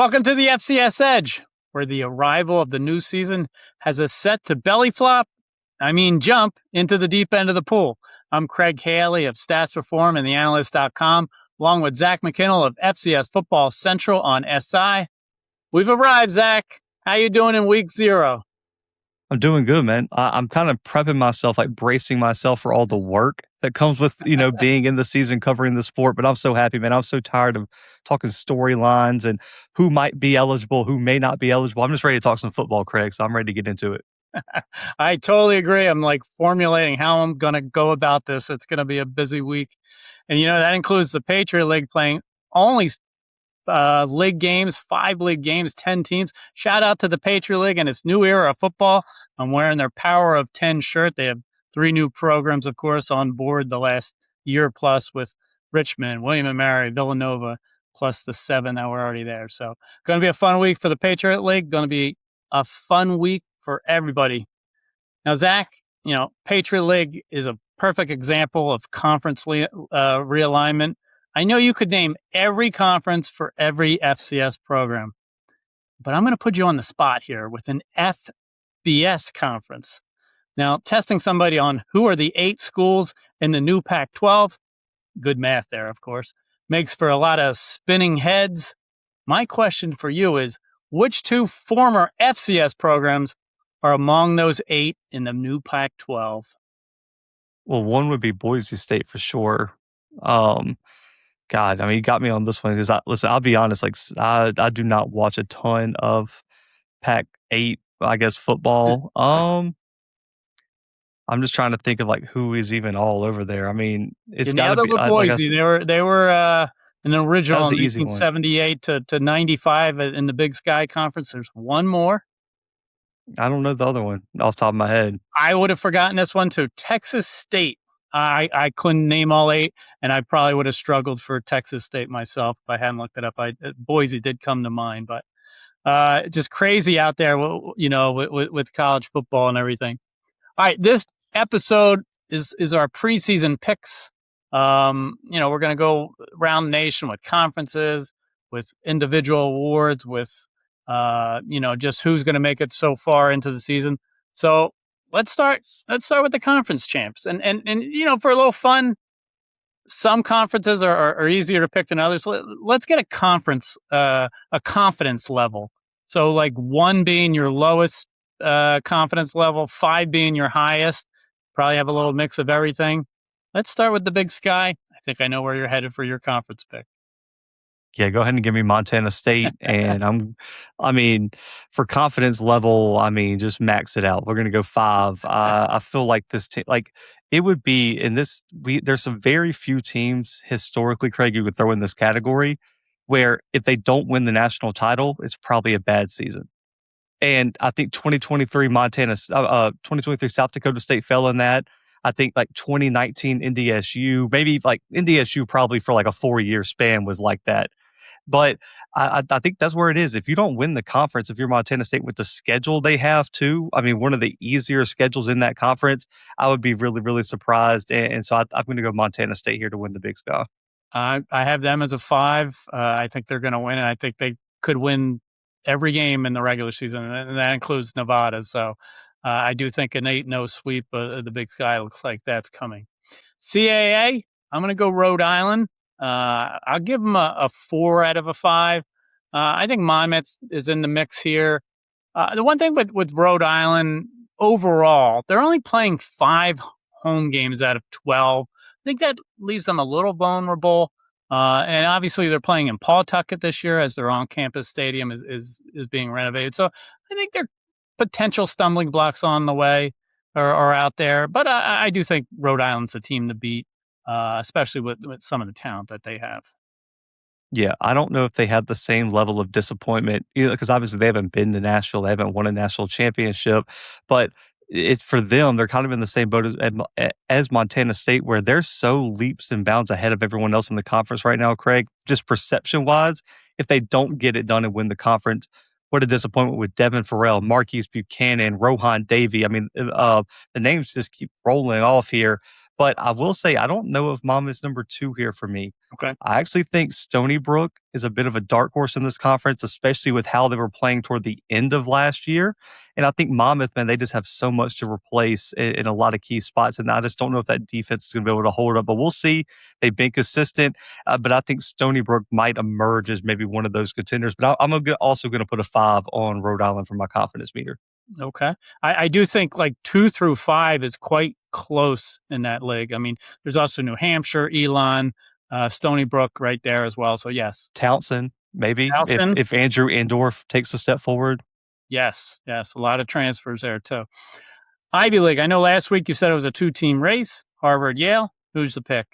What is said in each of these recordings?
Welcome to the FCS Edge, where the arrival of the new season has us set to jump into the deep end of the pool. I'm Craig Haley of Stats Perform and theanalyst.com, along with Zach McKinnell of FCS Football Central on SI. We've arrived, Zach. How you doing in week 0? I'm doing good, man. I'm kind of prepping myself, like bracing myself for all the work that comes with, being in the season covering the sport. But I'm so happy, man. I'm so tired of talking storylines and who might be eligible, who may not be eligible. I'm just ready to talk some football, Craig. So I'm ready to get into it. I totally agree. I'm formulating how I'm going to go about this. It's going to be a busy week. And, that includes the Patriot League playing only league games, 5 league games, 10 teams. Shout out to the Patriot League and its new era of football. I'm wearing their Power of 10 shirt. They have 3 new programs, of course, on board the last year plus with Richmond, William & Mary, Villanova, plus the 7 that were already there. So going to be a fun week for the Patriot League. Going to be a fun week for everybody. Now, Zach, Patriot League is a perfect example of conference realignment. I know you could name every conference for every FCS program, but I'm going to put you on the spot here with an FBS conference. Now, testing somebody on who are the 8 schools in the new Pac-12, good math there, of course, makes for a lot of spinning heads. My question for you is, which 2 former FCS programs are among those 8 in the new Pac-12? Well, one would be Boise State for sure. God, you got me on this one because I'll be honest, I do not watch a ton of Pac-8, I guess, football. I'm just trying to think of who is even all over there. It's got to be Boise. They were an original in 1978 to 95 in the Big Sky Conference. There's one more. I don't know the other one off the top of my head. I would have forgotten this one too. Texas State. I couldn't name all 8, and I probably would have struggled for Texas State myself if I hadn't looked it up. Boise did come to mind, but just crazy out there, with college football and everything. All right, this episode is our preseason picks. We're going to go around the nation with conferences, with individual awards, with just who's going to make it so far into the season. So let's start with the conference champs. And for a little fun, some conferences are easier to pick than others. Let's get a confidence level. So 1 being your lowest confidence level, 5 being your highest. Probably have a little mix of everything. Let's start with the Big Sky. I think I know where you're headed for your conference pick. Yeah, go ahead and give me Montana State. And for confidence level, just max it out. We're going to go 5. I feel like this team, it would be in this, there's some very few teams historically, Craig, you would throw in this category where if they don't win the national title, it's probably a bad season. And I think 2023 South Dakota State fell in that. I think 2019 NDSU, maybe NDSU probably for a 4-year span was like that. But I think that's where it is. If you don't win the conference, if you're Montana State with the schedule they have too, one of the easier schedules in that conference, I would be really, really surprised. And so I'm going to go Montana State here to win the Big Sky. I have them as a 5. I think they're going to win, and I think they could win every game in the regular season, and that includes Nevada. So I do think an 8-0 sweep of the Big Sky looks like that's coming. CAA, I'm going to go Rhode Island. I'll give them a 4 out of a 5. I think Monmouth is in the mix here. The one thing with Rhode Island, overall, they're only playing 5 home games out of 12. I think that leaves them a little vulnerable. And obviously they're playing in Pawtucket this year as their on-campus stadium is being renovated. So I think there are potential stumbling blocks on the way or out there. But I do think Rhode Island's a team to beat, especially with some of the talent that they have. Yeah, I don't know if they have the same level of disappointment, because obviously they haven't been to Nashville, they haven't won a national championship, but it's for them, they're kind of in the same boat as Montana State, where they're so leaps and bounds ahead of everyone else in the conference right now, Craig, just perception-wise. If they don't get it done and win the conference, what a disappointment with Devin Farrell, Marquise Buchanan, Rohan Davey. The names just keep rolling off here. But I will say, I don't know if Monmouth's number 2 here for me. Okay. I actually think Stony Brook is a bit of a dark horse in this conference, especially with how they were playing toward the end of last year. And I think Monmouth, man, they just have so much to replace in a lot of key spots. And I just don't know if that defense is going to be able to hold up, but we'll see. They've been consistent, but I think Stony Brook might emerge as maybe one of those contenders. But also going to put a 5 on Rhode Island for my confidence meter. Okay. I do think like 2 through 5 is quite close in that league. I mean, there's also New Hampshire, Elon, Stony Brook right there as well. So yes. Townsend, maybe if Towson, if Andrew Andorf takes a step forward. yes, yes. A lot of transfers there too. Ivy League. I know last week you said it was a 2-team race. Harvard, Yale. Who's the pick?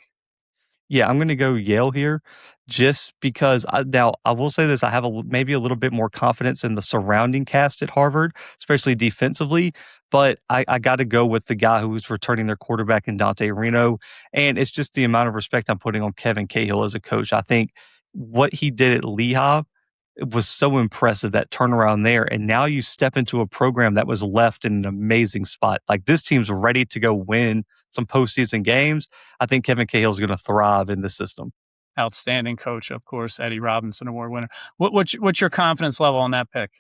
Yeah, I'm gonna go Yale here just because now I will say this, I have maybe a little bit more confidence in the surrounding cast at Harvard, especially defensively, but I gotta go with the guy who's returning their quarterback in Dante Reno, and it's just the amount of respect I'm putting on Kevin Cahill as a coach. I think what he did at Lehigh, it was so impressive, that turnaround there, and now you step into a program that was left in an amazing spot. Like, this team's ready to go win some postseason games. I think Kevin Cahill is gonna thrive in this system. Outstanding coach, of course, Eddie Robinson Award winner. What's your confidence level on that pick?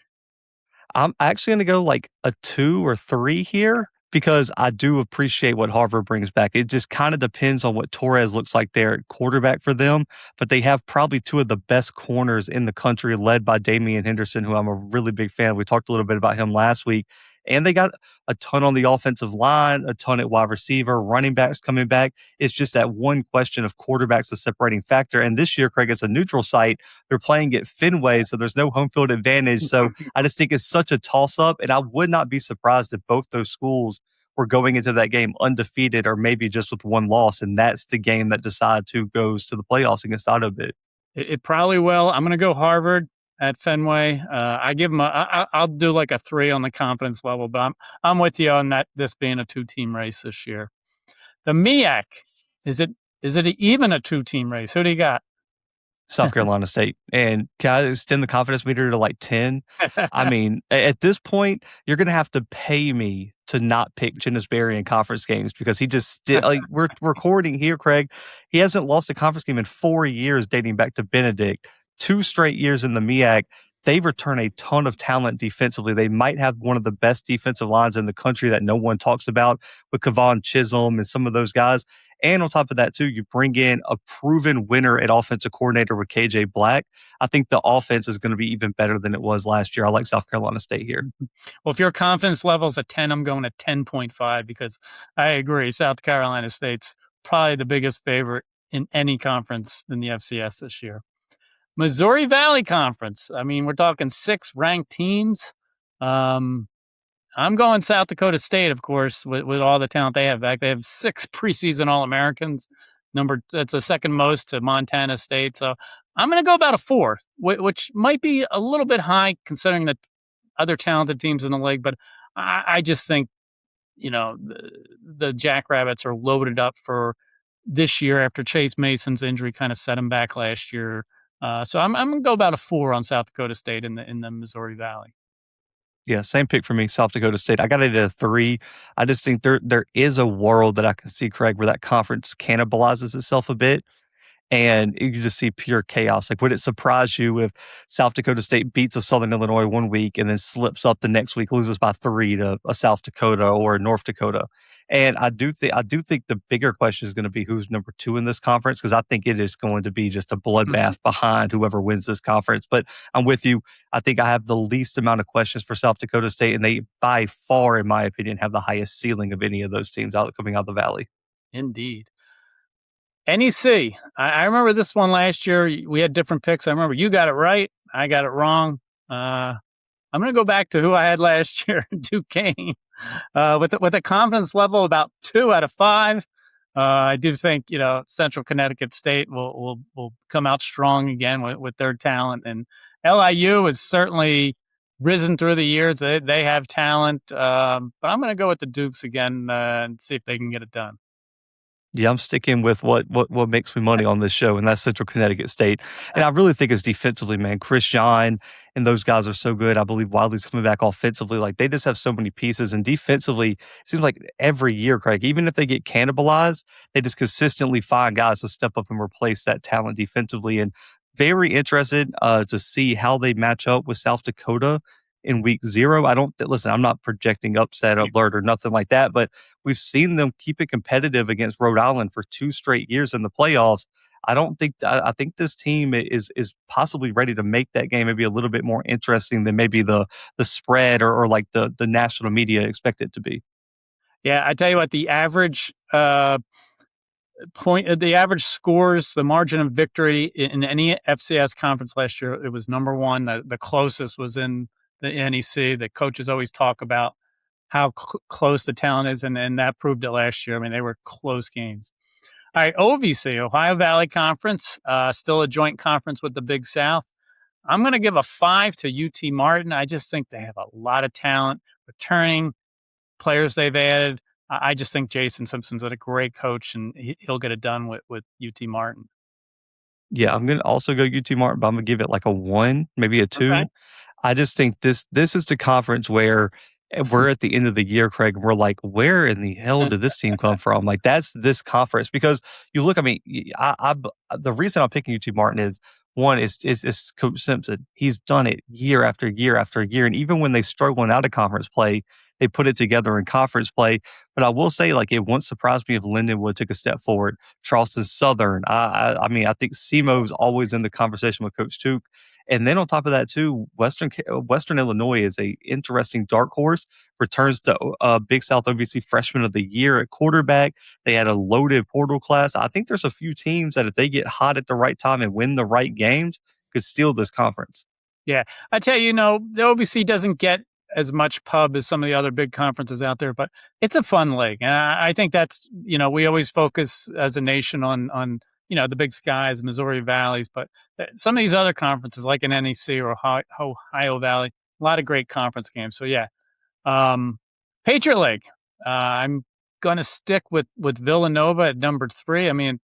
I'm actually gonna go like a 2 or 3 here because I do appreciate what Harvard brings back. It just kinda depends on what Torres looks like there at quarterback for them, but they have probably 2 of the best corners in the country led by Damian Henderson, who I'm a really big fan. We talked a little bit about him last week, and they got a ton on the offensive line, a ton at wide receiver, running backs coming back. It's just that one question of quarterbacks, the separating factor, and this year, Craig, it's a neutral site. They're playing at Fenway, so there's no home field advantage, so I just think it's such a toss up, and I would not be surprised if both those schools were going into that game undefeated or maybe just with one loss, and that's the game that decides who goes to the playoffs against Idaho Bit. It probably will. I'm going to go Harvard at Fenway. I give them I'll do like a 3 on the confidence level, but I'm with you on that. This being a 2-team race this year. The MEAC, is it even a 2-team race? Who do you got? South Carolina State. And can I extend the confidence meter to like 10? I mean, at this point, you're going to have to pay me to not pick Chennis Berry in conference games because he just like we're recording here, Craig. He hasn't lost a conference game in 4 years dating back to Benedict. 2 straight years in the MEAC. They return a ton of talent defensively. They might have one of the best defensive lines in the country that no one talks about with Kavon Chisholm and some of those guys. And on top of that, too, you bring in a proven winner at offensive coordinator with KJ Black. I think the offense is going to be even better than it was last year. I like South Carolina State here. Well, if your confidence level is a 10, I'm going to 10.5 because I agree. South Carolina State's probably the biggest favorite in any conference in the FCS this year. Missouri Valley Conference. I mean, we're talking 6 ranked teams. I'm going South Dakota State, of course, with all the talent they have back. They have 6 preseason All-Americans. That's the second most to Montana State. So I'm going to go about a 4, which might be a little bit high considering the other talented teams in the league. But I just think, the Jackrabbits are loaded up for this year after Chase Mason's injury kind of set him back last year. So I'm going to go about a 4 on South Dakota State in the Missouri Valley. Yeah, same pick for me, South Dakota State. I got it at a 3. I just think there is a world that I can see, Craig, where that conference cannibalizes itself a bit. And you just see pure chaos. Like, would it surprise you if South Dakota State beats a Southern Illinois one week and then slips up the next week, loses by 3 to a South Dakota or a North Dakota? And I do think the bigger question is going to be who's number 2 in this conference, because I think it is going to be just a bloodbath behind whoever wins this conference. But I'm with you. I think I have the least amount of questions for South Dakota State, and they by far, in my opinion, have the highest ceiling of any of those teams coming out of the Valley. Indeed. NEC. I remember this one last year. We had different picks. I remember you got it right. I got it wrong. I'm going to go back to who I had last year, Duquesne, with a confidence level about 2 out of 5. I do think Central Connecticut State will come out strong again with their talent, and LIU has certainly risen through the years. They have talent, but I'm going to go with the Dukes again and see if they can get it done. Yeah, I'm sticking with what makes me money on this show, and that's Central Connecticut State. And I really think it's defensively, man. Chris John and those guys are so good. I believe Wiley's coming back offensively. Like they just have so many pieces. And defensively, it seems like every year, Craig, even if they get cannibalized, they just consistently find guys to step up and replace that talent defensively. And very interested to see how they match up with South Dakota in week 0. I don't listen, I'm not projecting upset alert or nothing like that, but we've seen them keep it competitive against Rhode Island for 2 straight years in the playoffs. I don't think I think this team is possibly ready to make that game maybe a little bit more interesting than maybe the spread or like the national media expect it to be. Yeah, I tell you what, the average scores, the margin of victory in any FCS conference last year, it was number one. The closest was in the NEC. The coaches always talk about how close the talent is, and that proved it last year. I mean, they were close games. All right, OVC, Ohio Valley Conference, still a joint conference with the Big South. I'm going to give a 5 to UT Martin. I just think they have a lot of talent, returning players they've added. I just think Jason Simpson's a great coach, and he'll get it done with UT Martin. Yeah, I'm gonna also go UT Martin, but I'm gonna give it like a 1, maybe a Okay. 2. I just think this is the conference where we're at the end of the year, Craig, and we're like, "Where in the hell did this team come from?" Like, that's this conference because you look, I mean, the reason I'm picking UT Martin is, 1, is Coach Simpson. He's done it year after year after year, and even when they struggle in out of conference play, they put it together in conference play. But I will say, like, it won't surprise me if Lindenwood took a step forward. Charleston Southern. I mean, I think SEMO's always in the conversation with Coach Took. And then on top of that, too, Western Illinois is a interesting dark horse. Returns to Big South OVC Freshman of the Year at quarterback. They had a loaded portal class. I think there's a few teams that if they get hot at the right time and win the right games, could steal this conference. Yeah, I tell you, the OVC doesn't get as much pub as some of the other big conferences out there, but it's a fun league, and I think that's we always focus as a nation on the Big Skies, Missouri Valleys, but some of these other conferences like an NEC or Ohio Valley, a lot of great conference games. So yeah, Patriot League. I'm going to stick with Villanova at number 3. I mean,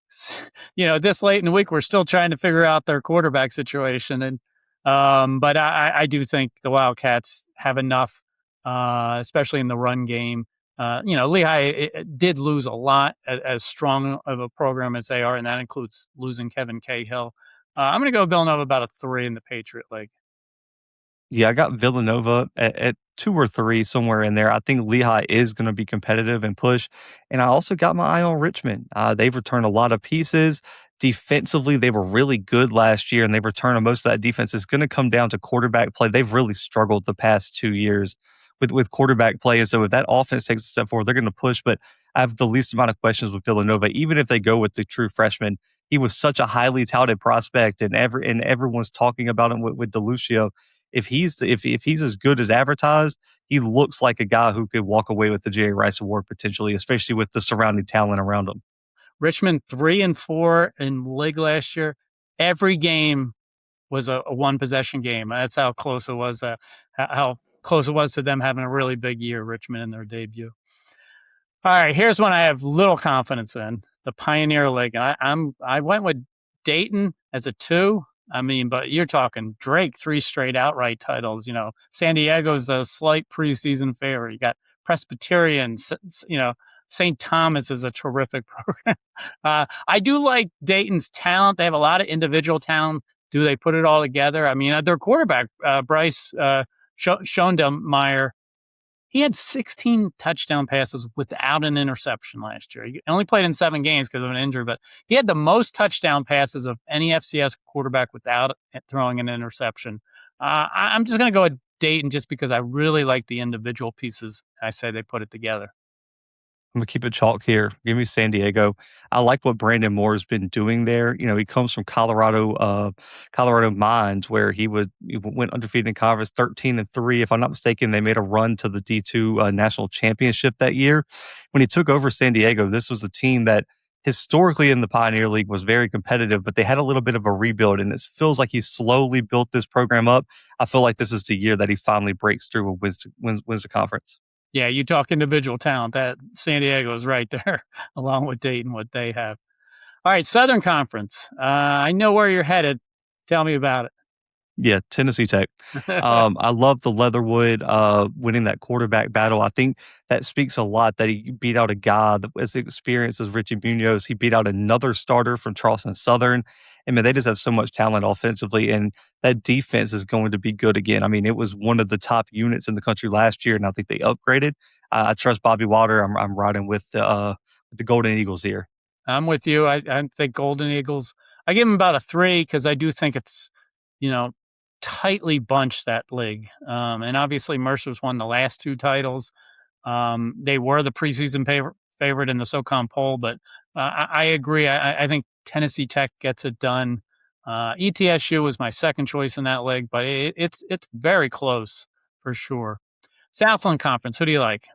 this late in the week, we're still trying to figure out their quarterback situation. And but I do think the Wildcats have enough, especially in the run game. Lehigh did lose a lot as strong of a program as they are, and that includes losing Kevin Cahill. I'm going to go Villanova about a 3 in the Patriot League. Yeah, I got Villanova at 2 or 3, somewhere in there. I think Lehigh is gonna be competitive and push, and I also got my eye on Richmond. They've returned a lot of pieces. Defensively, they were really good last year, and they've returned most of that defense. It's gonna come down to quarterback play. They've really struggled the past 2 years with quarterback play, and so if that offense takes a step forward, they're gonna push, but I have the least amount of questions with Villanova, even if they go with the true freshman. He was such a highly touted prospect, and everyone's talking about him with DeLucia. If he's as good as advertised, he looks like a guy who could walk away with the Jerry Rice Award potentially, especially with the surrounding talent around him. Richmond 3-4 in league last year. Every game was a one possession game. That's how close it was. How close it was to them having a really big year, Richmond, in their debut. All right, here's one I have little confidence in: the Pioneer League. I went with Dayton as a 2. I mean, but you're talking Drake, 3 straight outright titles. San Diego's a slight preseason favorite. You got Presbyterian. St. Thomas is a terrific program. I do like Dayton's talent. They have a lot of individual talent. Do they put it all together? I mean, their quarterback, Bryce Schondelmeyer, he had 16 touchdown passes without an interception last year. He only played in 7 games because of an injury, but he had the most touchdown passes of any FCS quarterback without throwing an interception. I'm just going to go with Dayton just because I really like the individual pieces. I say they put it together. I'm gonna keep it chalk here. Give me San Diego. I like what Brandon Moore has been doing there. He comes from Colorado Mines, where he went undefeated in conference, 13-3. If I'm not mistaken, they made a run to the D2 national championship that year. When he took over San Diego, this was a team that historically in the Pioneer League was very competitive, but they had a little bit of a rebuild, and it feels like he's slowly built this program up. I feel like this is the year that he finally breaks through and wins the conference. Yeah, you talk individual talent. That San Diego is right there, along with Dayton, what they have. All right, Southern Conference. I know where you're headed. Tell me about Yeah, Tennessee Tech. it. I love the Leatherwood winning that quarterback battle. I think that speaks a lot that he beat out a guy that was experienced as Richie Munoz. He beat out another starter from Charleston Southern. I mean, they just have so much talent offensively, and that defense is going to be good again. I mean, it was one of the top units in the country last year, and I think they upgraded. I trust Bobby Water. I'm riding with the Golden Eagles here. I'm with you. I think Golden Eagles. I give them about a 3 because I do think it's, you know, tightly bunched that league. And obviously Mercer's won the last 2 titles. They were the preseason favorite in the SoCon poll, but I agree. I think Tennessee Tech gets it done. ETSU was my second choice in that league, but it's very close for sure. Southland Conference. Who do you like?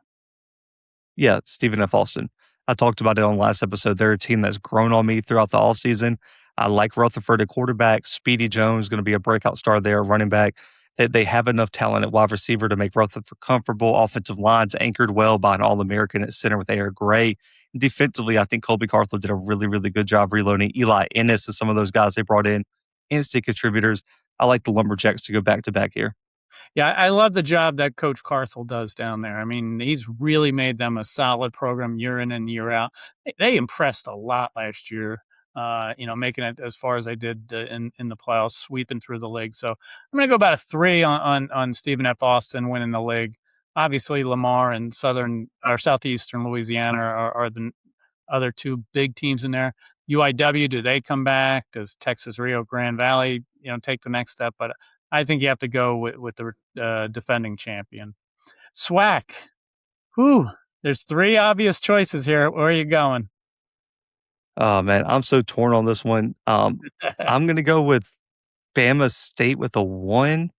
Yeah, Stephen F. Austin. I talked about it on last episode. They're a team that's grown on me throughout the offseason. I like Rutherford at quarterback. Speedy Jones going to be a breakout star there, running back. They have enough talent at wide receiver to make Rutherford comfortable. Offensive line's anchored well by an All American at center with Eric Gray. Defensively, I think Colby Carthel did a really, really good job reloading. Eli Ennis and some of those guys they brought in, instant contributors. I like the Lumberjacks to go back to back here. Yeah, I love the job that Coach Carthel does down there. I mean, he's really made them a solid program year in and year out. They impressed a lot last year, making it as far as they did in the playoffs, sweeping through the league. So I'm going to go about a 3 on Stephen F. Austin winning the league. Obviously, Lamar and Southern or Southeastern Louisiana are the other 2 big teams in there. UIW, do they come back? Does Texas Rio Grande Valley, take the next step? But I think you have to go with the defending champion. SWAC. Whew. There's 3 obvious choices here. Where are you going? Oh man, I'm so torn on this one. I'm gonna go with Bama State with a 1.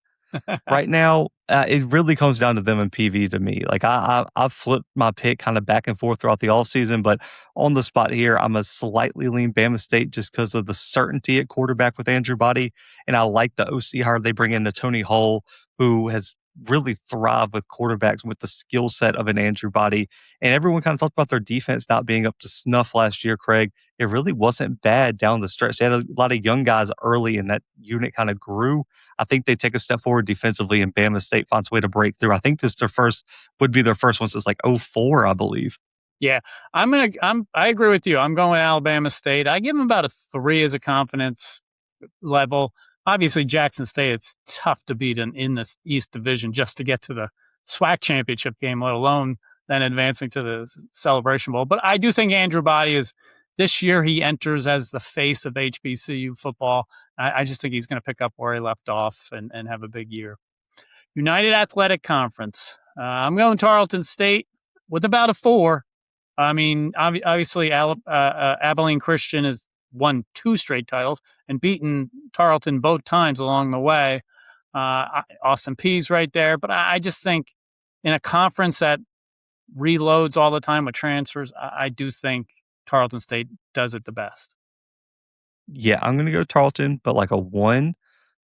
Right now, it really comes down to them and PV to me. Like I've flipped my pick kind of back and forth throughout the offseason, but on the spot here, I'm a slightly lean Bama State just because of the certainty at quarterback with Andrew Body. And I like the OC hire they bring in to Tony Hull, who has really thrived with quarterbacks with the skill set of an Andrew Body. And everyone kind of talked about their defense not being up to snuff last year, Craig. It really wasn't bad down the stretch. They had a lot of young guys early, and that unit kind of grew. I think they take a step forward defensively, and Bama State finds a way to break through. I think this would be their first one since like '04, I believe. Yeah, I agree with you. I'm going Alabama State. I give them about a 3 as a confidence level. Obviously, Jackson State, it's tough to beat in this East Division just to get to the SWAC championship game, let alone then advancing to the Celebration Bowl. But I do think Andrew Body is this year he enters as the face of HBCU football. I just think he's going to pick up where he left off and have a big year. United Athletic Conference. I'm going Tarleton State with about a 4. I mean, obviously, Abilene Christian has won 2 straight titles and beaten Tarleton both times along the way. Austin Peay's right there, but I just think in a conference that reloads all the time with transfers, I do think Tarleton State does it the best. Yeah, I'm gonna go Tarleton, but like a 1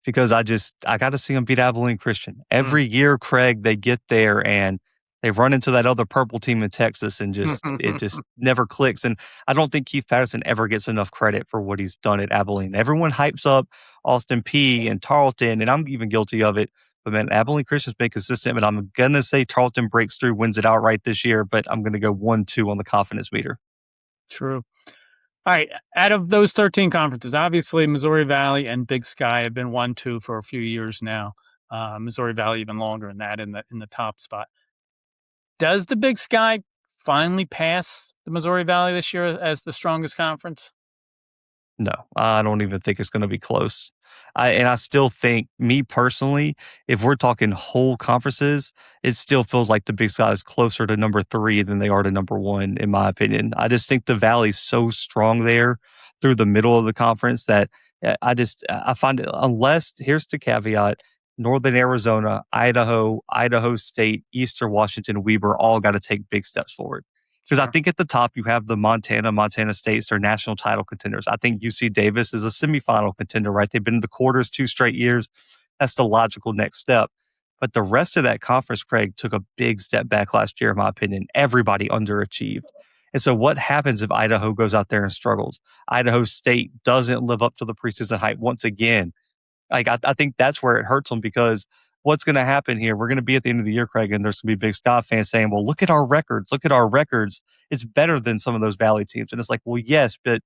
because I got to see them beat Abilene Christian Mm. every year. Craig, they get there and they run into that other purple team in Texas, and it just never clicks. And I don't think Keith Patterson ever gets enough credit for what he's done at Abilene. Everyone hypes up Austin Peay and Tarleton, and I'm even guilty of it. But man, Abilene Christian's been consistent. But I'm gonna say Tarleton breaks through, wins it outright this year. But I'm gonna go 1-2 on the confidence meter. True. All right. Out of those 13 conferences, obviously Missouri Valley and Big Sky have been 1-2 for a few years now. Missouri Valley even longer than that in the top spot. Does the Big Sky finally pass the Missouri Valley this year as the strongest conference? No, I don't even think it's gonna be close. I still think, me personally, if we're talking whole conferences, it still feels like the Big Sky is closer to number 3 than they are to number 1, in my opinion. I just think the Valley's so strong there through the middle of the conference that I find it, unless here's the caveat, Northern Arizona, Idaho State, Eastern Washington, Weber all gotta take big steps forward. Because I Sure. think at the top you have the Montana States are national title contenders. I think UC Davis is a semifinal contender, right? They've been in the quarters 2 straight years. That's the logical next step. But the rest of that conference, Craig, took a big step back last year, in my opinion. Everybody underachieved. And so, what happens if Idaho goes out there and struggles? Idaho State doesn't live up to the preseason hype once again. Like, I think that's where it hurts them because what's going to happen here? We're going to be at the end of the year, Craig, and there's going to be big Sky fans saying, well, look at our records. Look at our records. It's better than some of those Valley teams. And it's like, well, yes, but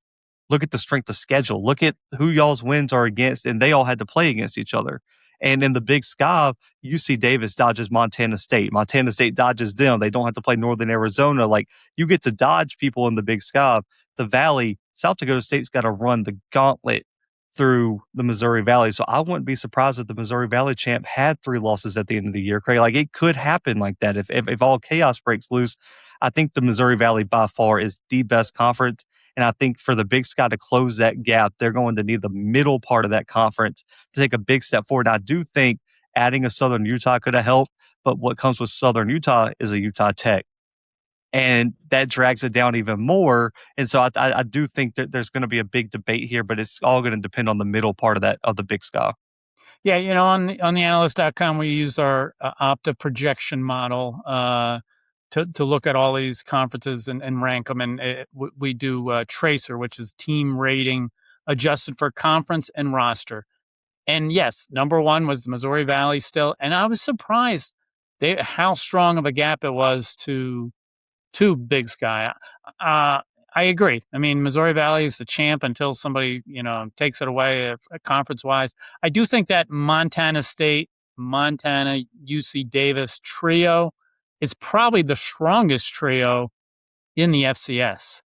look at the strength of schedule. Look at who y'all's wins are against, and they all had to play against each other. And in the Big Sky, UC Davis dodges Montana State. Montana State dodges them. They don't have to play Northern Arizona. Like, you get to dodge people in the Big Sky. The Valley, South Dakota State's got to run the gauntlet through the Missouri Valley. So I wouldn't be surprised if the Missouri Valley champ had 3 losses at the end of the year, Craig. Like, it could happen like that if all chaos breaks loose. I think the Missouri Valley by far is the best conference. And I think for the Big Sky to close that gap, they're going to need the middle part of that conference to take a big step forward. And I do think adding a Southern Utah could have helped, but what comes with Southern Utah is a Utah Tech. And that drags it down even more. And so I do think that there's going to be a big debate here, but it's all going to depend on the middle part of the Big Sky. Yeah, on the analyst.com, we use our Opta projection model to look at all these conferences and rank them. And we do Tracer, which is team rating adjusted for conference and roster. And yes, number one was the Missouri Valley still. And I was surprised how strong of a gap it was to Big Sky. I agree. I mean, Missouri Valley is the champ until somebody, takes it away conference wise. I do think that Montana State, Montana, UC Davis trio is probably the strongest trio in the FCS.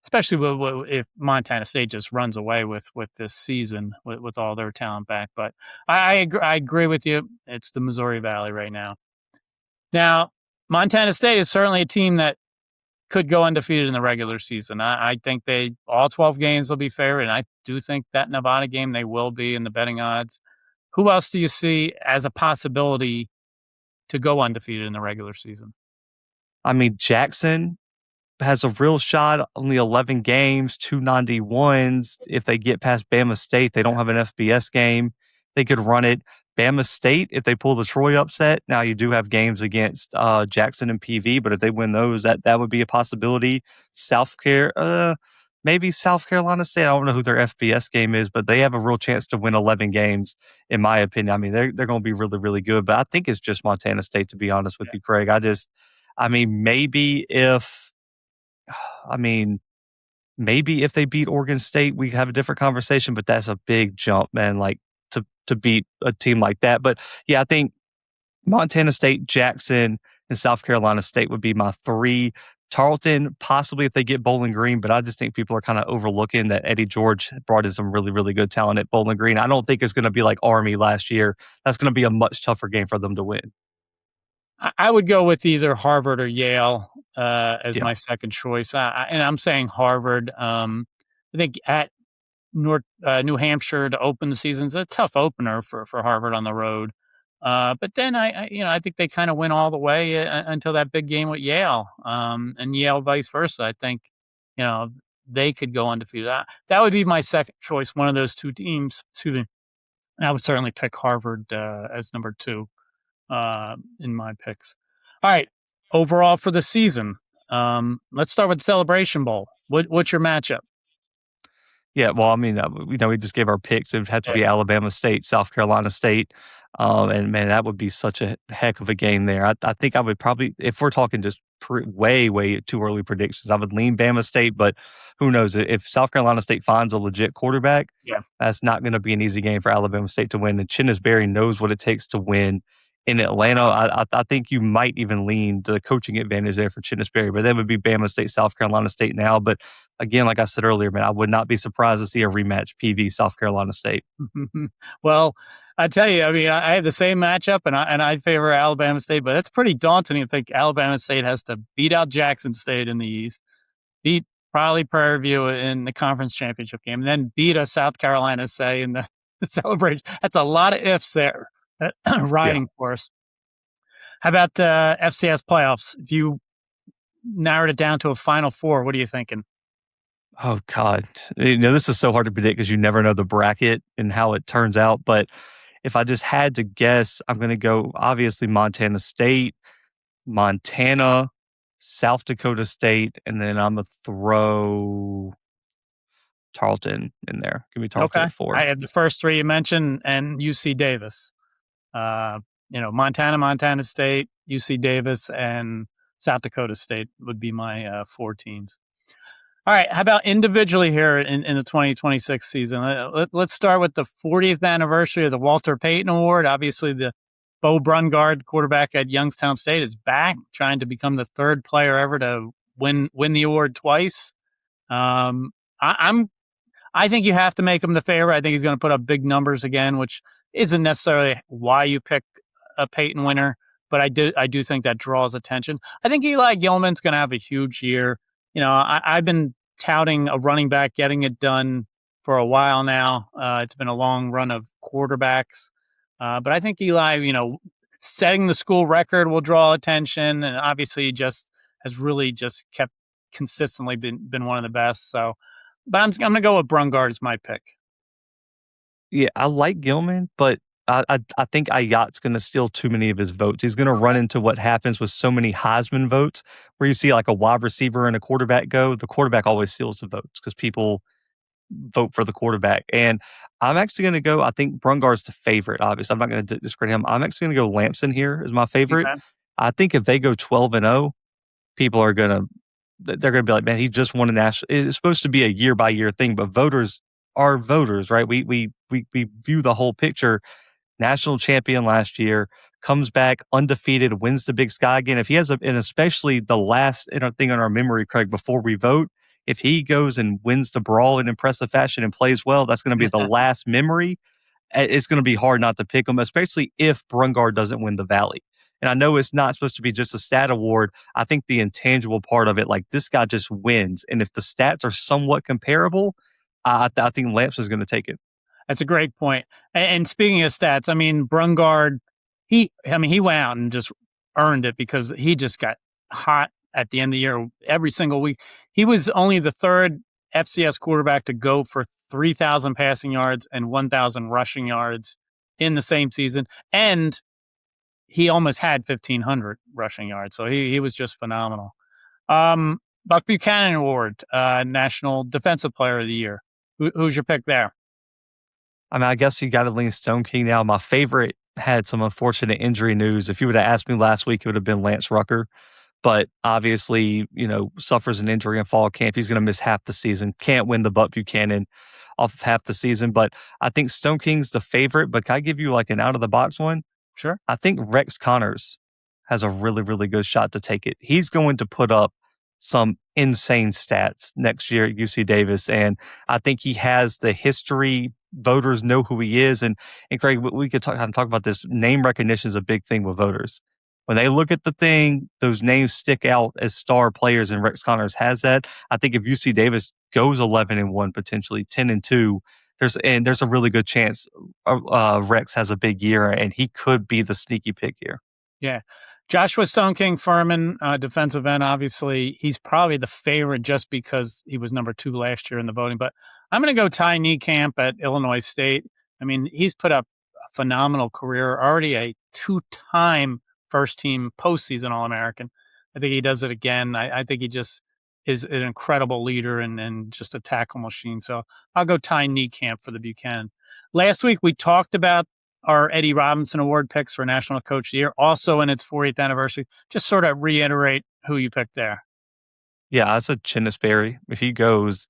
Especially if Montana State just runs away with this season with all their talent back. But I agree with you. It's the Missouri Valley right now. Now, Montana State is certainly a team that could go undefeated in the regular season. I think all 12 games will be fair, and I do think that Nevada game they will be in the betting odds. Who else do you see as a possibility to go undefeated in the regular season? I mean, Jackson has a real shot, only 11 games, 291s. If they get past Bama State, they don't have an FBS game. They could run it. Bama State, if they pull the Troy upset, now you do have games against Jackson and PV, but if they win those, that would be a possibility. Maybe South Carolina State. I don't know who their FBS game is, but they have a real chance to win 11 games, in my opinion. I mean, they're going to be really, really good, but I think it's just Montana State, to be honest with you, Craig. Maybe if they beat Oregon State, we have a different conversation, but that's a big jump, man, like to beat a team like that. But yeah, I think Montana State, Jackson, and South Carolina State would be my 3. Tarleton, possibly if they get Bowling Green, but I just think people are kind of overlooking that Eddie George brought in some really, really good talent at Bowling Green. I don't think it's going to be like Army last year. That's going to be a much tougher game for them to win. I would go with either Harvard or Yale as Yeah. my second choice. And I'm saying Harvard. I think at New Hampshire to open the season is a tough opener for Harvard on the road. But then I think they kind of went all the way until that big game with Yale, and Yale vice versa. I think, they could go undefeated. That would be my second choice. One of those two teams. Excuse me. I would certainly pick Harvard as number 2 in my picks. All right, overall for the season, let's start with the Celebration Bowl. What's your matchup? Yeah, well, I mean, we just gave our picks. It would have to be Alabama State, South Carolina State, and man, that would be such a heck of a game there. I think I would probably, if we're talking just way too early predictions, I would lean Bama State, but who knows? If South Carolina State finds a legit quarterback, that's not going to be an easy game for Alabama State to win. And Chinnis Berry knows what it takes to win in Atlanta. I think you might even lean to the coaching advantage there for Chinnis Berry, but that would be Bama State, South Carolina State now. But again, like I said earlier, man, I would not be surprised to see a rematch PV South Carolina State. Well, I tell you, I mean, I have the same matchup, and I favor Alabama State, but it's pretty daunting to think Alabama State has to beat out Jackson State in the East, beat probably Prairie View in the conference championship game, and then beat a South Carolina, say, in the celebration. That's a lot of ifs there riding for us. How about FCS playoffs? If you narrowed it down to a Final Four, what are you thinking? Oh, God. This is so hard to predict because you never know the bracket and how it turns out. But if I just had to guess, I'm going to go obviously Montana State, Montana, South Dakota State, and then I'm going to throw Tarleton in there. Give me Tarleton Okay. at I 4. had the first three you mentioned and UC Davis. Uh, Montana, Montana State, UC Davis, and South Dakota State would be my four teams. All right. How about individually here in the 2026 season? Let's start with the 40th anniversary of the Walter Payton Award. Obviously, the Bo Brungard, quarterback at Youngstown State, is back, trying to become the third player ever to win the award twice. Um, I'm I think you have to make him the favorite. I think he's going to put up big numbers again, which isn't necessarily why you pick a Peyton winner, but I do think that draws attention. I think Eli Gilman's going to have a huge year. I've been touting a running back getting it done for a while now. It's been a long run of quarterbacks, but I think Eli, setting the school record will draw attention, and obviously he just has really just kept consistently been one of the best. So but I'm gonna go with Brungard as my pick. Yeah, I like Gilman, but I think Ayat's going to steal too many of his votes. He's going to run Okay. into what happens with so many Heisman votes, where you see like a wide receiver and a quarterback go. The quarterback always steals the votes because people vote for the quarterback. And I'm actually going to go. I think Brungard's the favorite. Obviously, I'm not going to discredit him. I'm actually going to go Lamson here as my favorite. Okay. I think if they go 12-0, people are going to they're going to be like, man, he just won a national. It's supposed to be a year by year thing, but voters are voters, right? We view the whole picture. National champion last year, comes back undefeated, wins the Big Sky again. If he has and especially the last thing on our memory, Craig, before we vote, if he goes and wins the brawl in impressive fashion and plays well, that's going to be the last memory. It's going to be hard not to pick him, especially if Brungard doesn't win the Valley. And I know it's not supposed to be just a stat award. I think the intangible part of it, like this guy just wins. And if the stats are somewhat comparable, I think Lamps is going to take it. That's a great point. And speaking of stats, I mean Brungard, he went out and just earned it because he just got hot at the end of the year every single week. He was only the third FCS quarterback to go for 3,000 passing yards and 1,000 rushing yards in the same season, and he almost had 1,500 rushing yards. So he was just phenomenal. Buck Buchanan Award, National Defensive Player of the Year. Who's your pick there? I mean, I guess you got to lean Stone King now. My favorite had some unfortunate injury news. If you would have asked me last week, it would have been Lance Rucker. But obviously, suffers an injury in fall camp. He's going to miss half the season. Can't win the Buck Buchanan off of half the season. But I think Stone King's the favorite. But can I give you like an out of the box one? Sure. I think Rex Connors has a really, really good shot to take it. He's going to put up some insane stats next year at UC Davis. And I think he has the history. Voters know who he is. And Craig, we could talk about this. Name recognition is a big thing with voters. When they look at the thing, those names stick out as star players, and Rex Connors has that. I think if UC Davis goes 11-1, potentially 10-2, there's a really good chance Rex has a big year, and he could be the sneaky pick here. Yeah. Joshua Stone King Furman, defensive end, obviously, he's probably the favorite just because he was number 2 last year in the voting. But I'm going to go Ty Niekamp at Illinois State. I mean, he's put up a phenomenal career, already a 2-time first team postseason All American. I think he does it again. I think he just is an incredible leader and just a tackle machine. So I'll go Ty Niekamp for the Buchanan. Last week, we talked about our Eddie Robinson Award picks for National Coach of the Year, also in its 40th anniversary. Just sort of reiterate who you picked there. Yeah, that's a Chinnisberry. If he goes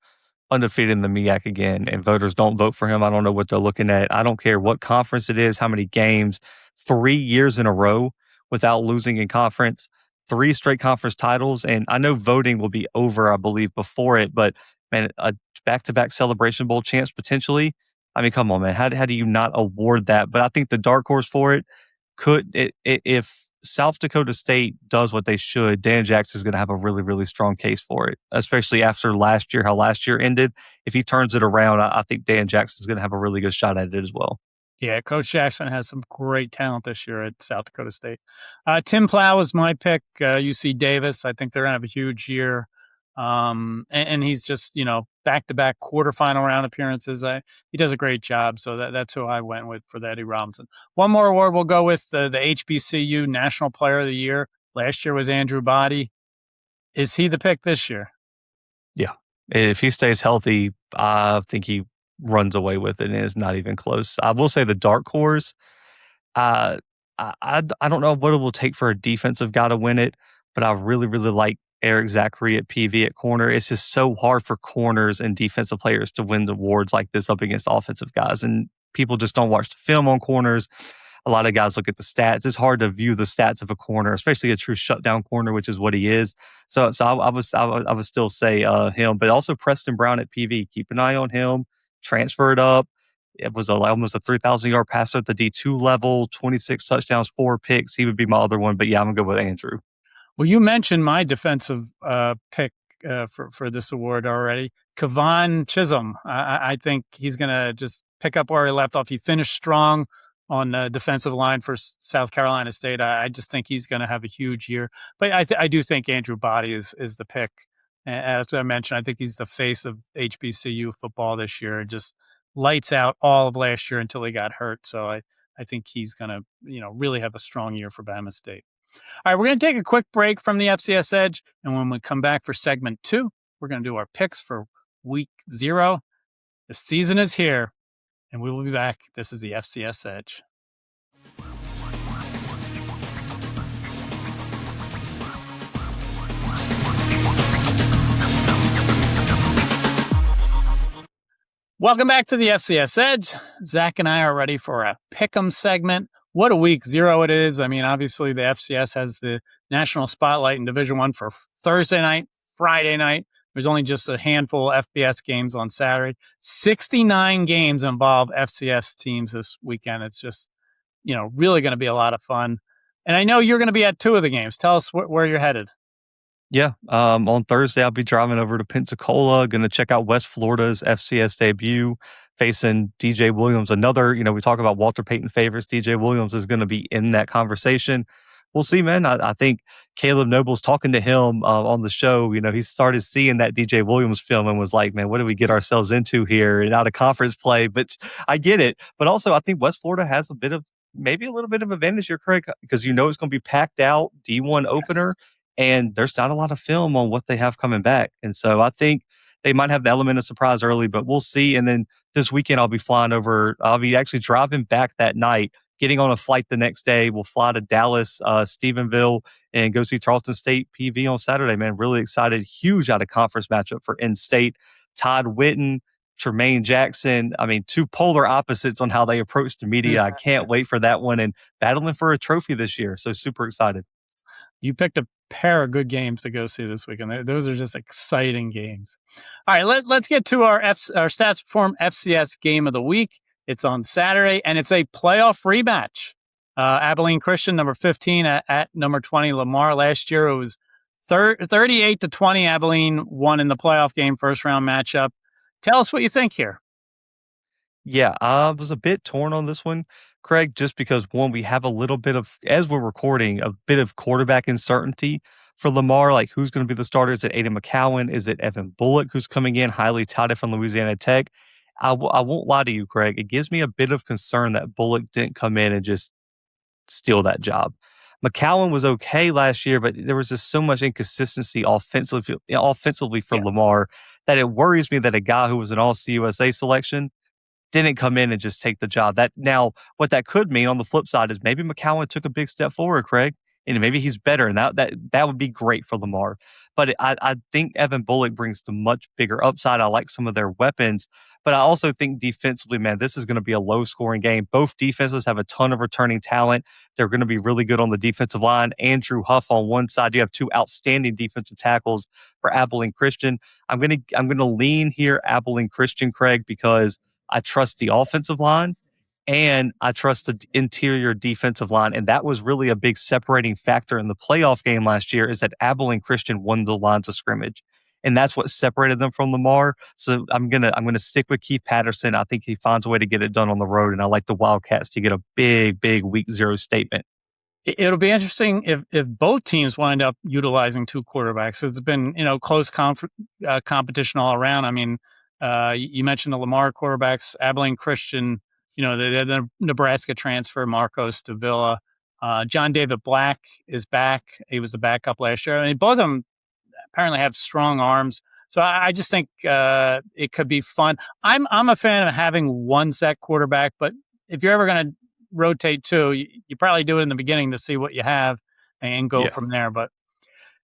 undefeated in the MEAC again and voters don't vote for him, I don't know what they're looking at. I don't care what conference it is, how many games, 3 years in a row without losing in conference, 3 straight conference titles. And I know voting will be over, I believe, before it, but man, a back-to-back Celebration Bowl chance potentially. I mean, come on, man. How do you not award that? But I think the dark horse for it if South Dakota State does what they should, Dan Jackson is going to have a really, really strong case for it, especially after last year, how last year ended. If he turns it around, I think Dan Jackson is going to have a really good shot at it as well. Yeah, Coach Jackson has some great talent this year at South Dakota State. Tim Plow is my pick, UC Davis. I think they're going to have a huge year. And he's just, back to back quarterfinal round appearances. He does a great job. So that's who I went with for the Eddie Robinson. One more award we'll go with the HBCU National Player of the Year. Last year was Andrew Body. Is he the pick this year? Yeah. If he stays healthy, I think he runs away with it and is not even close. I will say the dark horse, uh, I don't know what it will take for a defensive guy to win it, but I really, really like Eric Zachary at PV at corner. It's just so hard for corners and defensive players to win awards like this up against offensive guys, and people just don't watch the film on corners. A lot of guys look at the stats. It's hard to view the stats of a corner, especially a true shutdown corner, which is what he is. So I would still say him, but also Preston Brown at PV. Keep an eye on him. Transferred up. It was almost a 3,000-yard passer at the D2 level, 26 touchdowns, 4 picks. He would be my other one, but yeah, I'm gonna go with Andrew. Well, you mentioned my defensive pick for this award already. Kavan Chisholm. I think he's going to just pick up where he left off. He finished strong on the defensive line for South Carolina State. I just think he's going to have a huge year. But I do think Andrew Body is the pick. As I mentioned, I think he's the face of HBCU football this year. Just lights out all of last year until he got hurt. So I think he's going to really have a strong year for Bama State. All right, we're going to take a quick break from the FCS Edge, and when we come back for segment 2, we're going to do our picks for week 0. The season is here, and we will be back. This is the FCS Edge. Welcome back to the FCS Edge. Zach and I are ready for a pick'em segment. What a week 0 it is. I mean, obviously the FCS has the national spotlight in Division I for Thursday night, Friday night. There's only just a handful of FBS games on Saturday. 69 games involve FCS teams this weekend. It's just, really going to be a lot of fun. And I know you're going to be at 2 of the games. Tell us where you're headed. Yeah, on Thursday, I'll be driving over to Pensacola, going to check out West Florida's FCS debut, facing DJ Williams. Another, we talk about Walter Payton favorites. DJ Williams is going to be in that conversation. We'll see, man. I think Caleb Noble's talking to him on the show. He started seeing that DJ Williams film and was like, man, what did we get ourselves into here and out of conference play? But I get it. But also, I think West Florida has maybe a little bit of advantage here, Craig, because it's going to be packed out D1 opener. And there's not a lot of film on what they have coming back. And so I think they might have the element of surprise early, but we'll see. And then this weekend, I'll be actually driving back that night, getting on a flight the next day. We'll fly to Dallas, Stephenville, and go see Charleston State PV on Saturday, man. Really excited. Huge out of conference matchup for in-state. Todd Witten, Tremaine Jackson. I mean, 2 polar opposites on how they approach the media. I can't wait for that one, and battling for a trophy this year. So super excited. You picked a pair of good games to go see this weekend. Those are just exciting games. All right, let's get to our Stats Perform FCS game of the week. It's on Saturday, and it's a playoff rematch. Abilene Christian, number 15, at number 20, Lamar. Last year, it was 38-20. Abilene won in the playoff game, first-round matchup. Tell us what you think here. Yeah, I was a bit torn on this one, Craig, just because one, we have a little bit of, as we're recording, a bit of quarterback uncertainty for Lamar. Like, who's going to be the starter? Is it Aiden McCowan? Is it Evan Bullock, who's coming in highly touted from Louisiana Tech? I won't lie to you, Craig. It gives me a bit of concern that Bullock didn't come in and just steal that job. McCowan was okay last year, but there was just so much inconsistency offensively for Lamar that it worries me that a guy who was an All-CUSA selection didn't come in and just take the job. What that could mean on the flip side is maybe McCowan took a big step forward, Craig, and maybe he's better, and that would be great for Lamar. But I think Evan Bullock brings the much bigger upside. I like some of their weapons, but I also think defensively, man, this is going to be a low-scoring game. Both defenses have a ton of returning talent. They're going to be really good on the defensive line. Andrew Huff on one side. You have 2 outstanding defensive tackles for Abilene Christian. I'm gonna lean here Abilene Christian, Craig, because I trust the offensive line and I trust the interior defensive line. And that was really a big separating factor in the playoff game last year, is that Abilene Christian won the lines of scrimmage. And that's what separated them from Lamar. So I'm gonna stick with Keith Patterson. I think he finds a way to get it done on the road. And I like the Wildcats to get a big, big week 0 statement. It'll be interesting if both teams wind up utilizing two quarterbacks. It's been close competition all around. I mean, you mentioned the Lamar quarterbacks, Abilene Christian. The Nebraska transfer, Marcos Davila. John David Black is back. He was the backup last year. I mean, both of them apparently have strong arms. So I just think it could be fun. I'm a fan of having one set quarterback, but if you're ever going to rotate two, you probably do it in the beginning to see what you have and go Yeah. from there. But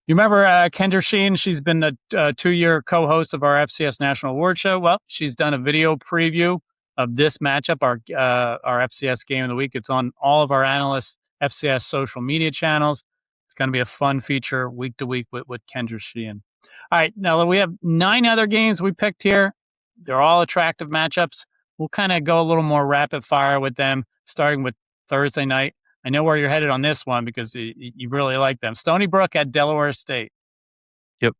you remember Kendra Sheen? She's been the 2-year co-host of our FCS National Award Show. Well, she's done a video preview of this matchup, our FCS Game of the Week. It's on all of our analysts' FCS social media channels. It's going to be a fun feature week to week with Kendra Sheen. All right, now we have 9 other games we picked here. They're all attractive matchups. We'll kind of go a little more rapid fire with them, starting with Thursday night. I know where you're headed on this one because you really like them. Stony Brook at Delaware State. Yep.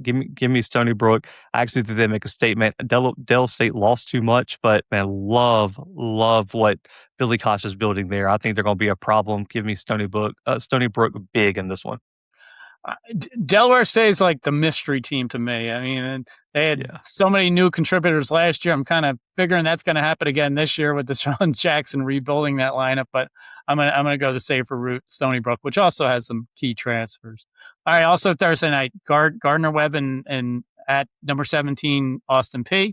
Give me Stony Brook. I actually think they make a statement. Del State lost too much, but man, love what Billy Koch is building there. I think they're going to be a problem. Give me Stony Brook big in this one. Delaware State is like the mystery team to me. I mean, they had so many new contributors last year. I'm kind of figuring that's going to happen again this year with Deshaun Jackson rebuilding that lineup. But I'm gonna go the safer route, Stony Brook, which also has some key transfers. All right, also Thursday night, Gardner Webb and at number 17, Austin Peay.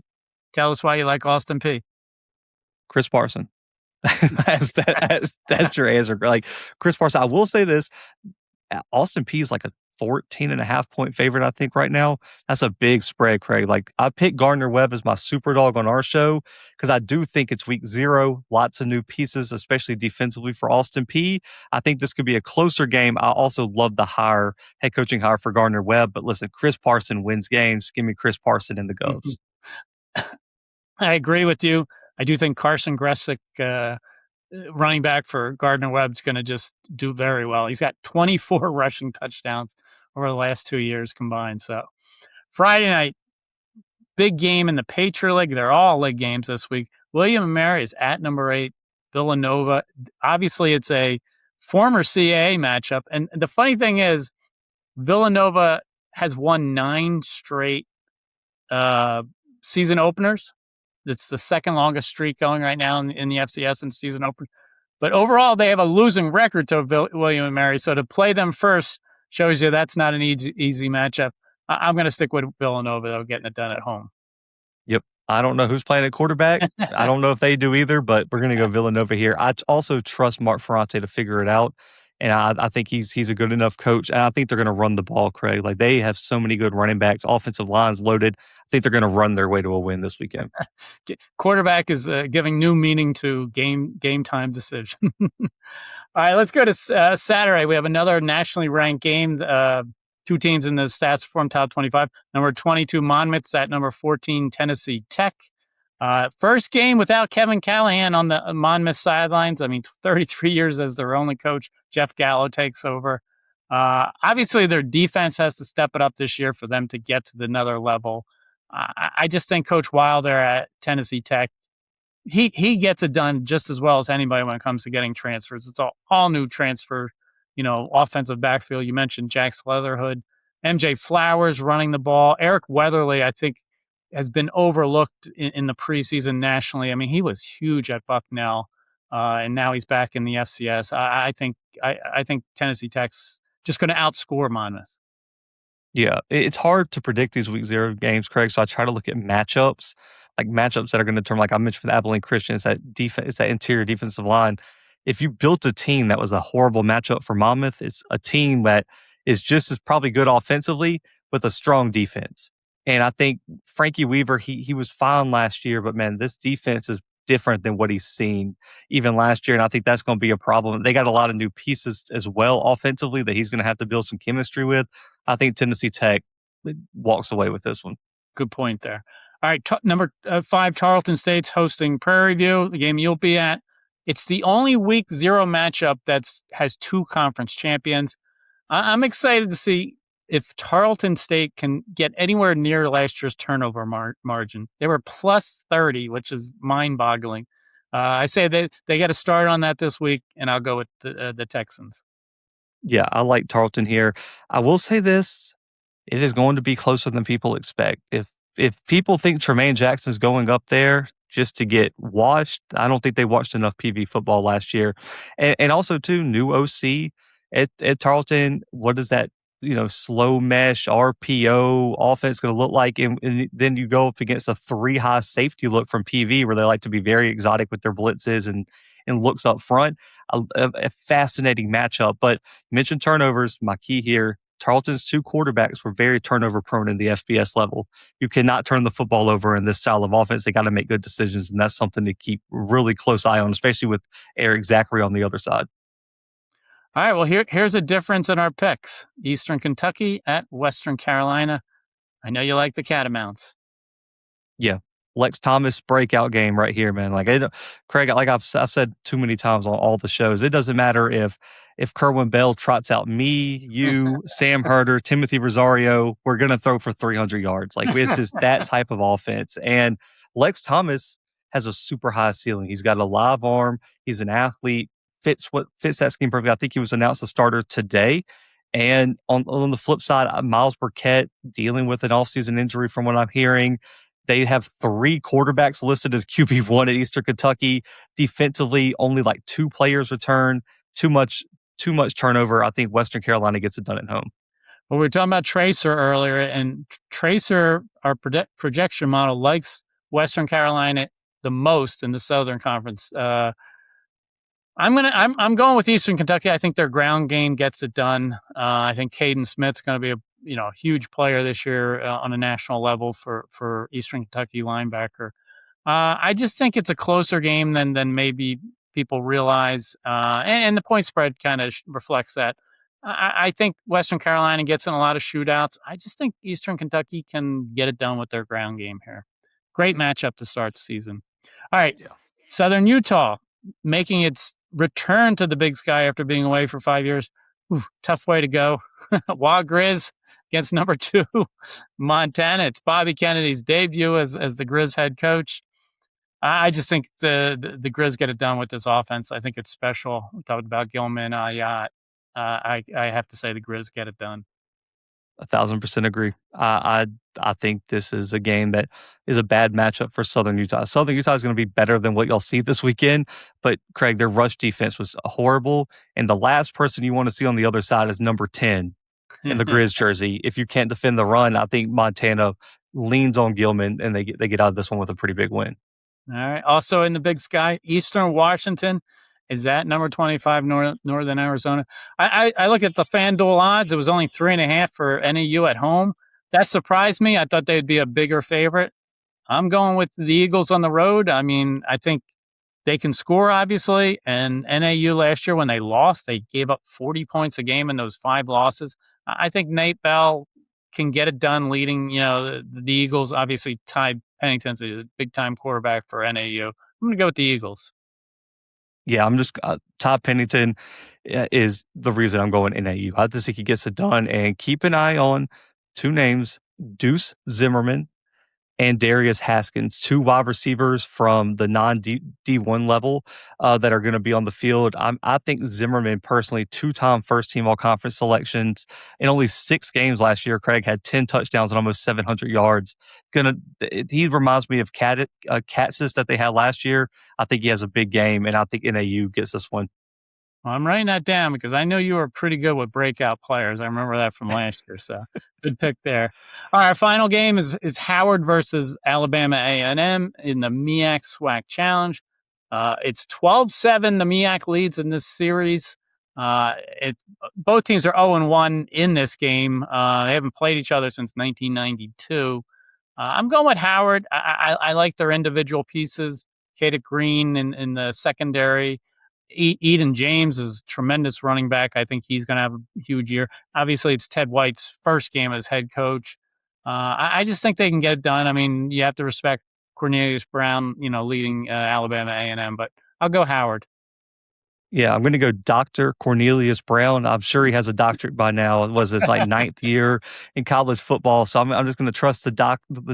Tell us why you like Austin Peay. Chris Parson. that's your answer. Like Chris Parson. I will say this. Austin Peay is like a 14.5 point favorite, I think, right now. That's a big spread, Craig. Like, I picked Gardner Webb as my super dog on our show because I do think it's week 0. Lots of new pieces, especially defensively for Austin Peay. I think this could be a closer game. I also love the head coaching hire for Gardner Webb. But listen, Chris Parson wins games. Give me Chris Parson in the Govs. I agree with you. I do think Carson Gressick, running back for Gardner Webb's going to just do very well. He's got 24 rushing touchdowns over the last 2 years combined. So Friday night, big game in the Patriot League. They're all league games this week. William & Mary is at number 8, Villanova. Obviously, it's a former CAA matchup. And the funny thing is, Villanova has won 9 straight season openers. It's the second longest streak going right now in the FCS and season opener. But overall, they have a losing record to William & Mary. So to play them first shows you that's not an easy matchup. I'm going to stick with Villanova, though, getting it done at home. Yep. I don't know who's playing at quarterback. I don't know if they do either, but we're going to go Villanova here. I also trust Mark Ferrante to figure it out. And I think he's a good enough coach. And I think they're going to run the ball, Craig. Like, they have so many good running backs, offensive lines loaded. I think they're going to run their way to a win this weekend. Quarterback is giving new meaning to game time decision. All right, let's go to Saturday. We have another nationally ranked game. 2 teams in the Stats Reform Top 25. Number 22, Monmouth's at number 14, Tennessee Tech. First game without Kevin Callahan on the Monmouth sidelines. I mean, 33 years as their only coach. Jeff Gallo takes over. Obviously, their defense has to step it up this year for them to get to another level. I just think Coach Wilder at Tennessee Tech, he gets it done just as well as anybody when it comes to getting transfers. It's all new transfer, offensive backfield. You mentioned Jax Leatherhood, MJ Flowers running the ball. Eric Weatherly, I think, has been overlooked in the preseason nationally. I mean, he was huge at Bucknell, and now he's back in the FCS. I think Tennessee Tech's just going to outscore Monmouth. Yeah, it's hard to predict these week 0 games, Craig. So I try to look at matchups that are going to determine. Like I mentioned for the Abilene Christian, it's that interior defensive line. If you built a team that was a horrible matchup for Monmouth, it's a team that is just as probably good offensively with a strong defense. And I think Frankie Weaver, he was fine last year, but man, this defense is different than what he's seen even last year. And I think that's going to be a problem. They got a lot of new pieces as well offensively that he's going to have to build some chemistry with. I think Tennessee Tech walks away with this one. Good point there. All right, number 5, Tarleton State's hosting Prairie View, the game you'll be at. It's the only week 0 matchup that has 2 conference champions. I'm excited to see if Tarleton State can get anywhere near last year's turnover margin. They were plus 30, which is mind-boggling. I say they got to start on that this week, and I'll go with the Texans. Yeah, I like Tarleton here. I will say this, it is going to be closer than people expect. If people think Tremaine Jackson's going up there just to get washed, I don't think they watched enough PV football last year. And also too, new OC at Tarleton, what is that, slow mesh RPO offense going to look like? And then you go up against a 3 high safety look from PV where they like to be very exotic with their blitzes and looks up front. A fascinating matchup. But you mentioned turnovers, my key here. Tarleton's 2 quarterbacks were very turnover prone in the FBS level. You cannot turn the football over in this style of offense. They got to make good decisions, and that's something to keep really close eye on, especially with Eric Zachary on the other side. All right, well, here's a difference in our picks. Eastern Kentucky at Western Carolina. I know you like the Catamounts. Yeah. Lex Thomas breakout game right here, man. Craig, like I've said too many times on all the shows, it doesn't matter if Kerwin Bell trots out me, you, Sam Herder, Timothy Rosario, we're gonna throw for 300 yards. Like it's just that type of offense. And Lex Thomas has a super high ceiling. He's got a live arm. He's an athlete. Fits that scheme perfectly. I think he was announced a starter today. And on the flip side, Miles Burkett dealing with an offseason injury, from what I'm hearing. They have 3 quarterbacks listed as QB1 at Eastern Kentucky. Defensively, only like 2 players return. Too much turnover. I think Western Carolina gets it done at home. Well, we were talking about Tracer earlier, and Tracer, our projection model, likes Western Carolina the most in the Southern Conference. I'm going with Eastern Kentucky. I think their ground game gets it done. I think Caden Smith's going to be a huge player this year on a national level for Eastern Kentucky linebacker. I just think it's a closer game than maybe people realize, and the point spread kind of reflects that. I think Western Carolina gets in a lot of shootouts. I just think Eastern Kentucky can get it done with their ground game here. Great matchup to start the season. All right, Yeah. Southern Utah making its return to the Big Sky after being away for 5 years. Ooh, tough way to go. Wa Grizz against number 2 Montana. It's Bobby Kennedy's debut as the Grizz head coach. I just think the Grizz get it done with this offense. I think it's special. We talked about Gilman. I have to say the Grizz get it done. 1,000% agree. I think this is a game that is a bad matchup for Southern Utah. Southern Utah is going to be better than what y'all see this weekend, but Craig, their rush defense was horrible, and the last person you want to see on the other side is number 10 in the Grizz jersey. If you can't defend the run, I think Montana leans on Gilman, and they get out of this one with a pretty big win. All right. Also in the Big Sky, Eastern Washington is at number 25, Northern Arizona. I look at the FanDuel odds. It was only 3.5 for NAU at home. That surprised me. I thought they'd be a bigger favorite. I'm going with the Eagles on the road. I mean, I think they can score, obviously. And NAU last year, when they lost, they gave up 40 points a game in those 5 losses. I think Nate Bell can get it done leading, the Eagles. Obviously, Ty Pennington's a big-time quarterback for NAU. I'm going to go with the Eagles. Yeah, I'm just Todd Pennington is the reason I'm going NAU. I just think he gets it done, and keep an eye on 2 names: Deuce Zimmerman and Darius Haskins, 2 wide receivers from the non-D1 level that are going to be on the field. I think Zimmerman, personally, 2-time first-team all-conference selections. In only 6 games last year, Craig had 10 touchdowns and almost 700 yards. He reminds me of Katsis that they had last year. I think he has a big game, and I think NAU gets this one. Well, I'm writing that down because I know you were pretty good with breakout players. I remember that from last year, so good pick there. All right, our final game is Howard versus Alabama A&M in the MEAC SWAC Challenge. It's 12-7. The MEAC leads in this series. Both teams are 0-1 in this game. They haven't played each other since 1992. I'm going with Howard. I like their individual pieces. Kadek Green in the secondary. Eden James is a tremendous running back. I think he's going to have a huge year. Obviously, it's Ted White's first game as head coach. I just think they can get it done. I mean, you have to respect Cornelius Brown, leading Alabama A&M, but I'll go Howard. Yeah, I'm going to go Dr. Cornelius Brown. I'm sure he has a doctorate by now. It was his 9th year in college football. So I'm just going to trust the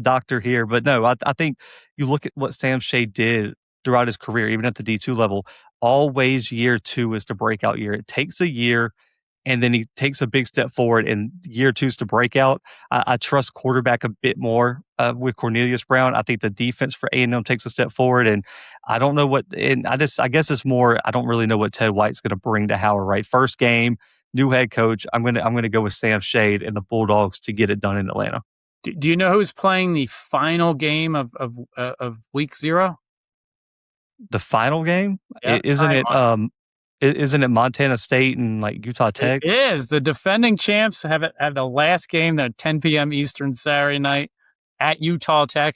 doctor here. But no, I think you look at what Sam Shea did throughout his career, even at the D2 level, always year 2 is the breakout year. It takes a year, and then he takes a big step forward, and year 2 is the breakout. I trust quarterback a bit more with Cornelius Brown. I think the defense for A&M takes a step forward, and I don't know what. And I guess it's more. I don't really know what Ted White's going to bring to Howard. Right, first game, new head coach. I'm gonna go with Sam Shade and the Bulldogs to get it done in Atlanta. Do you know who's playing the final game of week 0? The final game, Yeah, isn't it? Isn't it Montana State and like Utah it Tech? is. The defending champs have the last game at 10 p.m. Eastern Saturday night at Utah Tech.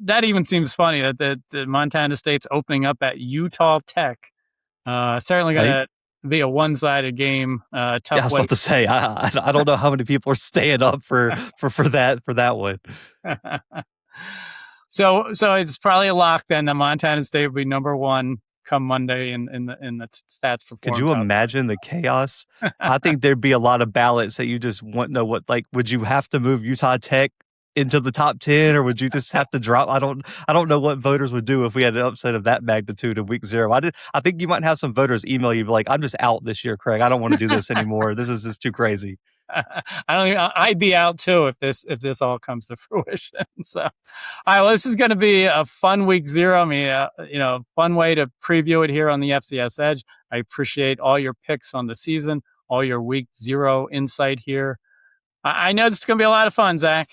That even seems funny that the Montana State's opening up at Utah Tech. Certainly going Hey, to be a one-sided game. yeah, I Tough was way. about to say I don't know how many people are staying up for that one. So it's probably a lock then that Montana State will be number 1 come Monday in the stats Could perform you top. imagine the chaos? I think there'd be a lot of ballots that you just want to know what like would you have to move Utah Tech into the top 10 or would you just have to drop I don't know what voters would do if we had an upset of that magnitude in week 0. I think you might have some voters email you like I'm just out this year, Craig. I don't want to do this anymore. This is just too crazy. I'd be out too if this all comes to fruition. So, all right, well, this is going to be a fun week 0. I mean, fun way to preview it here on the FCS Edge. I appreciate all your picks on the season, all your week 0 insight here. I know this is going to be a lot of fun, Zach.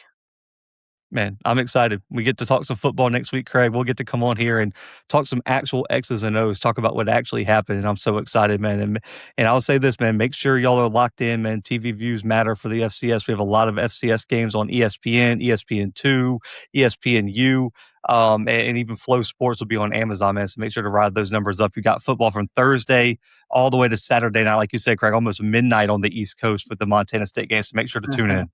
Man, I'm excited. We get to talk some football next week, Craig. We'll get to come on here and talk some actual X's and O's, talk about what actually happened. And I'm so excited, man. And I'll say this, man, make sure y'all are locked in, man. TV views matter for the FCS. We have a lot of FCS games on ESPN, ESPN2, ESPNU, and even Flow Sports will be on Amazon, man. So make sure to ride those numbers up. You got football from Thursday all the way to Saturday night, like you said, Craig, almost midnight on the East Coast with the Montana State games. So make sure to tune in.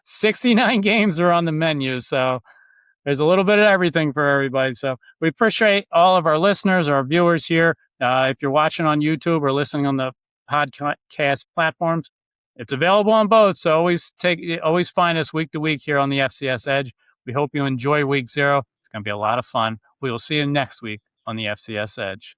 69 games are on the menu, so there's a little bit of everything for everybody. So we appreciate all of our listeners, our viewers here. If you're watching on YouTube or listening on the podcast platforms, it's available on both. So always find us week to week here on the FCS Edge. We hope you enjoy week 0. It's going to be a lot of fun. We will see you next week on the FCS Edge.